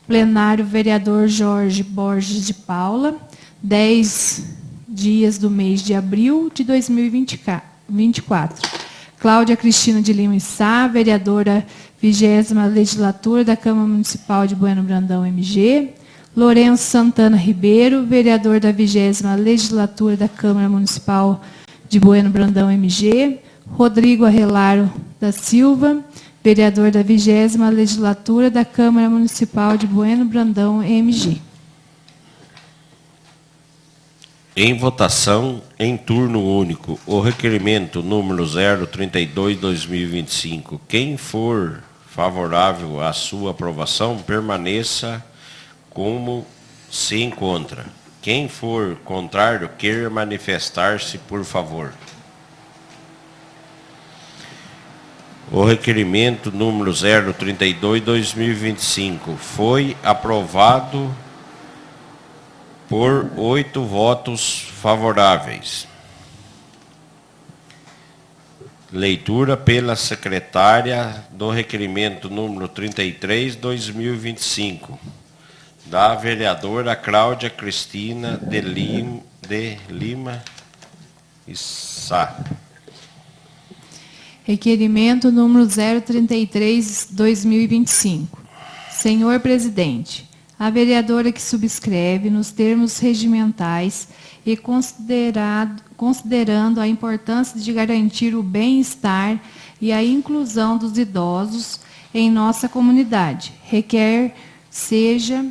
Plenário, vereador Jorge Borges de Paula, 10 dias do mês de abril de 2024. Cláudia Cristina de Lima Sá, vereadora 20ª Legislatura da Câmara Municipal de Bueno Brandão, MG. Lourenço Santana Ribeiro, vereador da 20ª Legislatura da Câmara Municipal de Bueno Brandão, MG. Rodrigo Arrelardo da Silva, vereador da 20ª Legislatura da Câmara Municipal de Bueno Brandão, MG. Em votação, em turno único, o requerimento número 032/2025. Quem for favorável à sua aprovação, permaneça como se encontra. Quem for contrário, queira manifestar-se, por favor. O requerimento número 032/2025 foi aprovado por 8 votos favoráveis. Leitura pela secretária do requerimento número 33/2025, da vereadora Cláudia Cristina de Lima Issa. Requerimento número 033/2025. Senhor Presidente, a vereadora que subscreve, nos termos regimentais e considerando a importância de garantir o bem-estar e a inclusão dos idosos em nossa comunidade, requer seja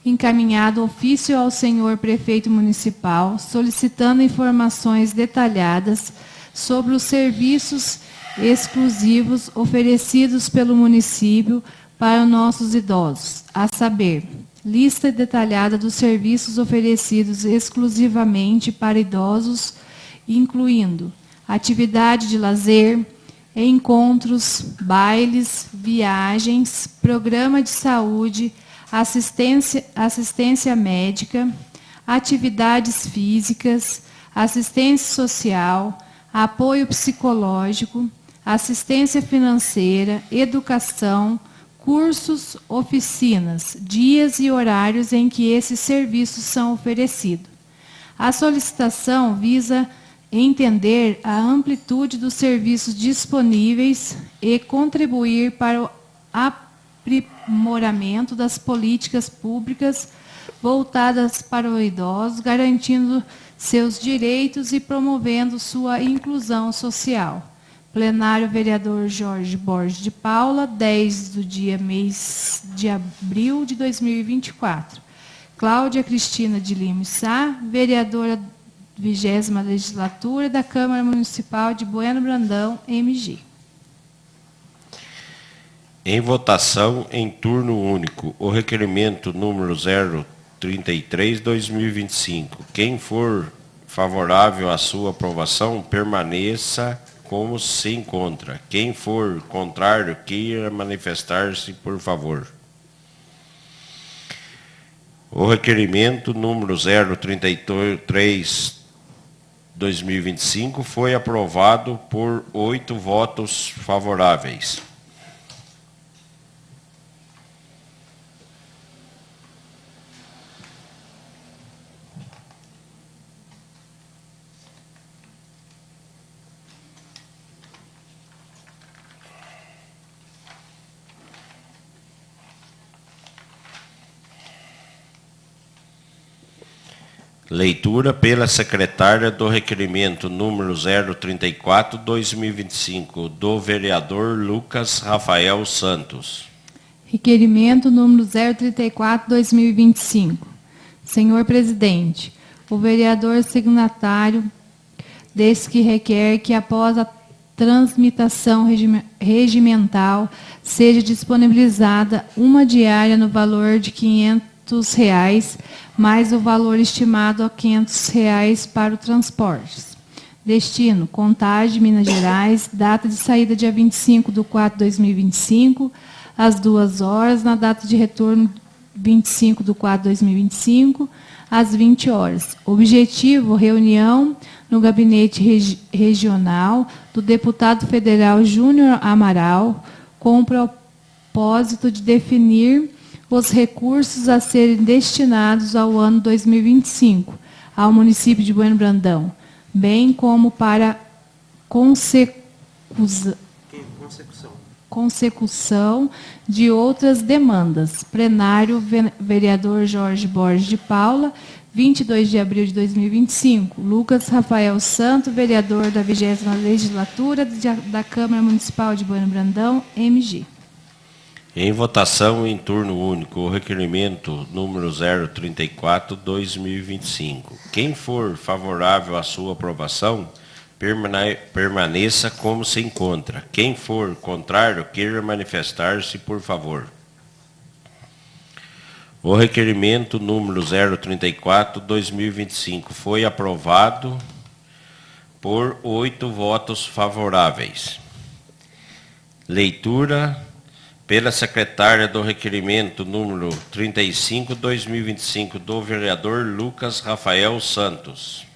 encaminhado ofício ao senhor prefeito municipal, solicitando informações detalhadas sobre os serviços exclusivos oferecidos pelo município para os nossos idosos, a saber, lista detalhada dos serviços oferecidos exclusivamente para idosos, incluindo atividade de lazer, encontros, bailes, viagens, programa de saúde, assistência médica, atividades físicas, assistência social, apoio psicológico, assistência financeira, educação, cursos, oficinas, dias e horários em que esses serviços são oferecidos. A solicitação visa entender a amplitude dos serviços disponíveis e contribuir para o aprimoramento das políticas públicas voltadas para os idosos, garantindo seus direitos e promovendo sua inclusão social. Plenário, vereador Jorge Borges de Paula, 10 do dia mês de abril de 2024. Cláudia Cristina de Lima Sá, vereadora 20ª Legislatura da Câmara Municipal de Bueno Brandão, MG. Em votação, em turno único, o requerimento número 033/2025. Quem for favorável à sua aprovação, permaneça como se encontra. Quem for contrário, queira manifestar-se, por favor. O requerimento número 033/2025 foi aprovado por 8 votos favoráveis. Leitura pela secretária do requerimento número 034/2025, do vereador Lucas Rafael Santos. Requerimento número 034/2025. Senhor Presidente, o vereador signatário desse que requer que, após a transmitação regimental, seja disponibilizada uma diária no valor de R$ 500, mais o valor estimado a R$ 500 para o transporte. Destino, Contagem, Minas Gerais, data de saída dia 25/4/2025, às 2 horas, na data de retorno 25/4/2025, às 20 horas. Objetivo, reunião no gabinete regional do deputado federal Júnior Amaral, com o propósito de definir os recursos a serem destinados ao ano 2025 ao município de Bueno Brandão, bem como para consecução de outras demandas. Plenário, vereador Jorge Borges de Paula, 22 de abril de 2025. Lucas Rafael Santo, vereador da 20ª Legislatura da Câmara Municipal de Bueno Brandão, MG. Em votação em turno único, o requerimento número 034/2025. Quem for favorável à sua aprovação, permaneça como se encontra. Quem for contrário, queira manifestar-se, por favor. O requerimento número 034/2025 foi aprovado por 8 votos favoráveis. Leitura pela secretária do requerimento número 35/2025 do vereador Lucas Rafael Santos.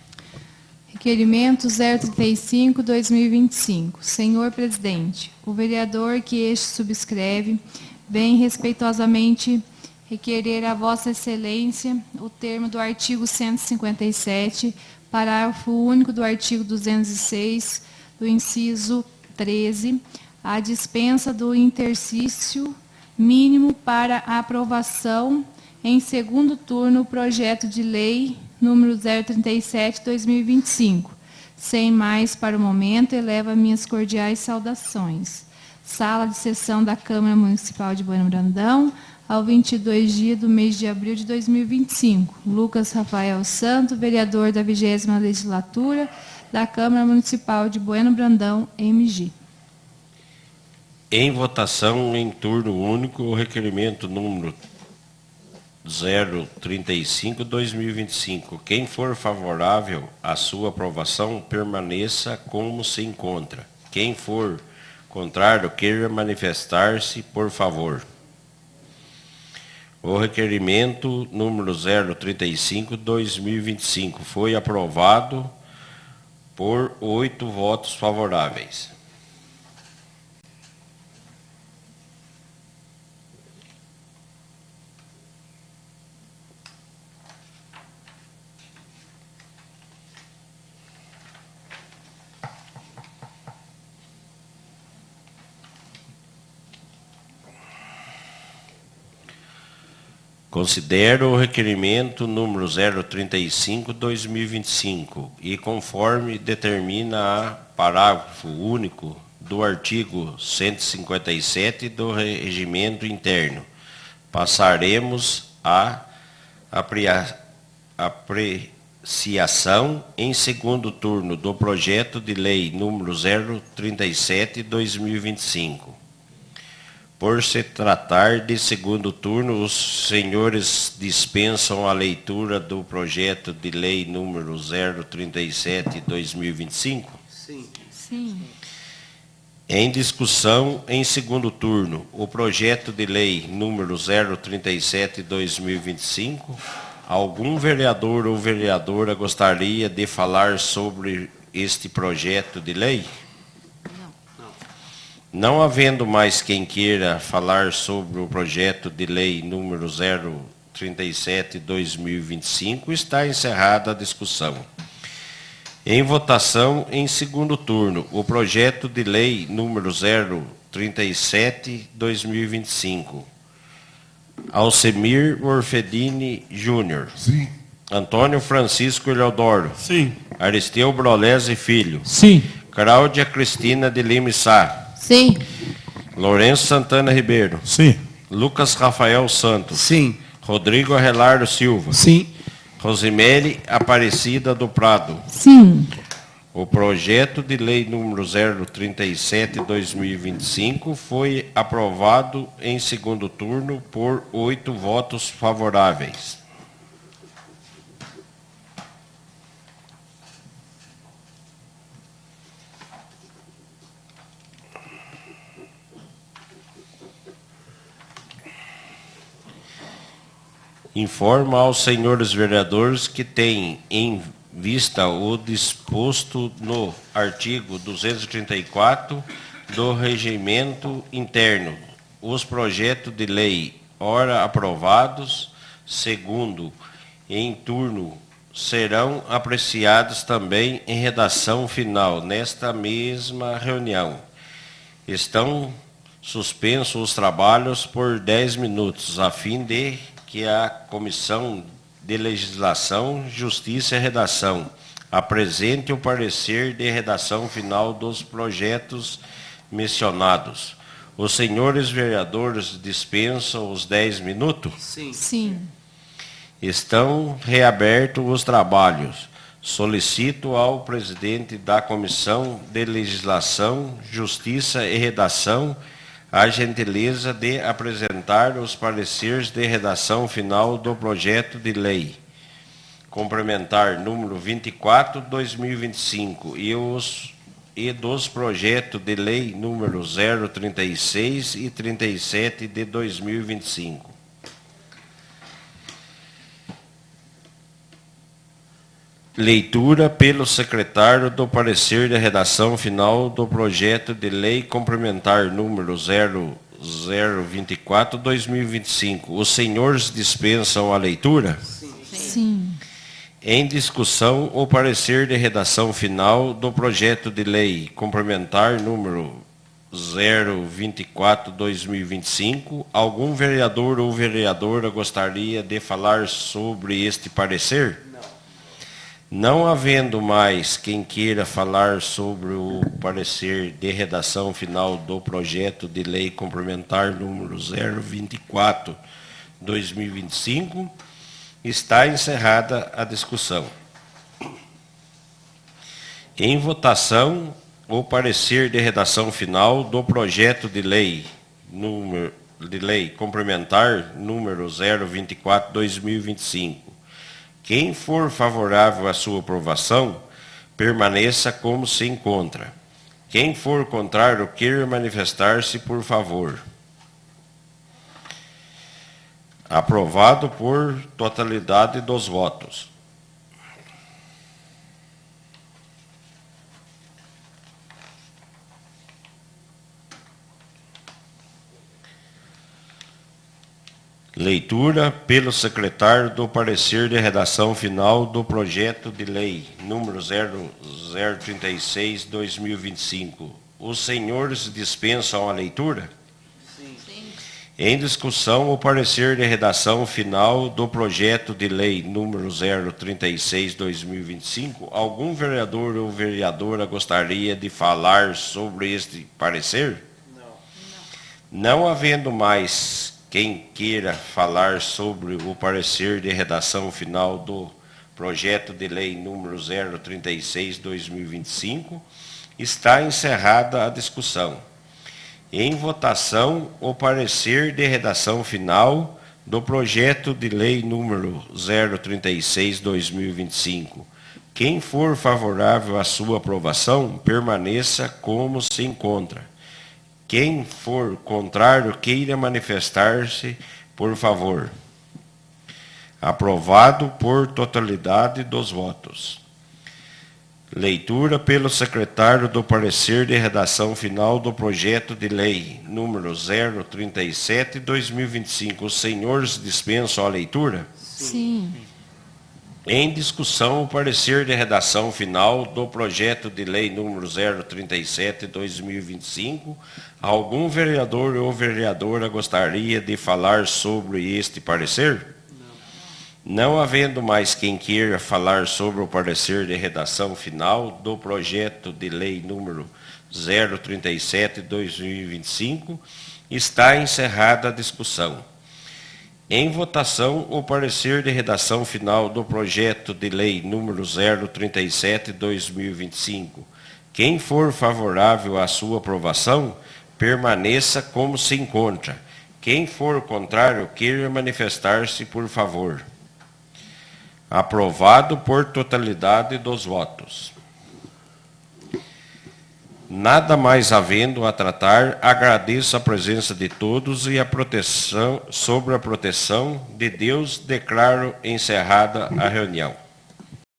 Requerimento 035/2025. Senhor presidente, o vereador que este subscreve vem respeitosamente requerer a Vossa Excelência o termo do artigo 157, parágrafo único do artigo 206, do inciso 13, a dispensa do interstício mínimo para a aprovação em segundo turno o projeto de lei número 037/2025. Sem mais para o momento, elevo minhas cordiais saudações. Sala de sessão da Câmara Municipal de Bueno Brandão, ao 22 dia do mês de abril de 2025. Lucas Rafael Santo, vereador da 20ª Legislatura da Câmara Municipal de Bueno Brandão, MG. Em votação em turno único, o requerimento número 035/2025. Quem for favorável à sua aprovação, permaneça como se encontra. Quem for contrário, queira manifestar-se, por favor. O requerimento número 035/2025 foi aprovado por 8 votos favoráveis. Considero o requerimento número 035/2025 e conforme determina a parágrafo único do artigo 157 do Regimento Interno, passaremos à apreciação em segundo turno do projeto de lei número 037/2025. Por se tratar de segundo turno, os senhores dispensam a leitura do projeto de lei número 037/2025? Sim. Sim. Em discussão em segundo turno, o projeto de lei número 037/2025. Algum vereador ou vereadora gostaria de falar sobre este projeto de lei? Não havendo mais quem queira falar sobre o projeto de lei número 037/2025, está encerrada a discussão. Em votação, em segundo turno, o projeto de lei número 037/2025. Alcemir Orfedini Júnior. Sim. Antônio Francisco Eleodoro. Sim. Aristeu Brolese Filho. Sim. Cláudia Cristina de Lima Sá. Sim. Lourenço Santana Ribeiro. Sim. Lucas Rafael Santos. Sim. Rodrigo Arrelardo Silva. Sim. Rosemary Aparecida do Prado. Sim. O projeto de lei número 037/2025 foi aprovado em segundo turno por 8 votos favoráveis. Informa aos senhores vereadores que têm em vista o disposto no artigo 234 do Regimento Interno, os projetos de lei, ora aprovados, segundo em turno, serão apreciados também em redação final nesta mesma reunião. Estão suspensos os trabalhos por 10 minutos, a fim de que a Comissão de Legislação, Justiça e Redação apresente o parecer de redação final dos projetos mencionados. Os senhores vereadores dispensam os 10 minutos? Sim. Sim. Estão reabertos os trabalhos. Solicito ao presidente da Comissão de Legislação, Justiça e Redação a gentileza de apresentar os pareceres de redação final do projeto de lei complementar número 24, 2025 e dos projetos de lei número 036 e 37 de 2025. Leitura pelo secretário do parecer de redação final do projeto de lei complementar número 0024, 2025. Os senhores dispensam a leitura? Sim. Em discussão, o parecer de redação final do projeto de lei complementar número 024, 2025. Algum vereador ou vereadora gostaria de falar sobre este parecer? Não havendo mais quem queira falar sobre o parecer de redação final do projeto de lei complementar número 024, 2025, está encerrada a discussão. Em votação, o parecer de redação final do projeto de lei complementar número 024, 2025. Quem for favorável à sua aprovação, permaneça como se encontra. Quem for contrário, queira manifestar-se, por favor. Aprovado por totalidade dos votos. Leitura pelo secretário do parecer de redação final do projeto de lei número 0036, 2025. Os senhores dispensam a leitura? Sim. Em discussão, o parecer de redação final do projeto de lei número 036, 2025. Algum vereador ou vereadora gostaria de falar sobre este parecer? Não havendo mais quem queira falar sobre o parecer de redação final do projeto de lei número 036, 2025, está encerrada a discussão. Em votação, o parecer de redação final do projeto de lei número 036, 2025. Quem for favorável à sua aprovação, permaneça como se encontra. Quem for contrário, queira manifestar-se, por favor. Aprovado por totalidade dos votos. Leitura pelo secretário do parecer de redação final do projeto de lei número 037, 2025. Os senhores dispensam a leitura? Sim. Em discussão, o parecer de redação final do projeto de lei número 037, 2025. Algum vereador ou vereadora gostaria de falar sobre este parecer? Não havendo mais quem queira falar sobre o parecer de redação final do projeto de lei número 037, 2025, está encerrada a discussão. Em votação, o parecer de redação final do projeto de lei número 037, 2025. Quem for favorável à sua aprovação, permaneça como se encontra. Quem for contrário, queira manifestar-se, por favor. Aprovado por totalidade dos votos. Nada mais havendo a tratar, agradeço a presença de todos e sobre a proteção de Deus, declaro encerrada a reunião.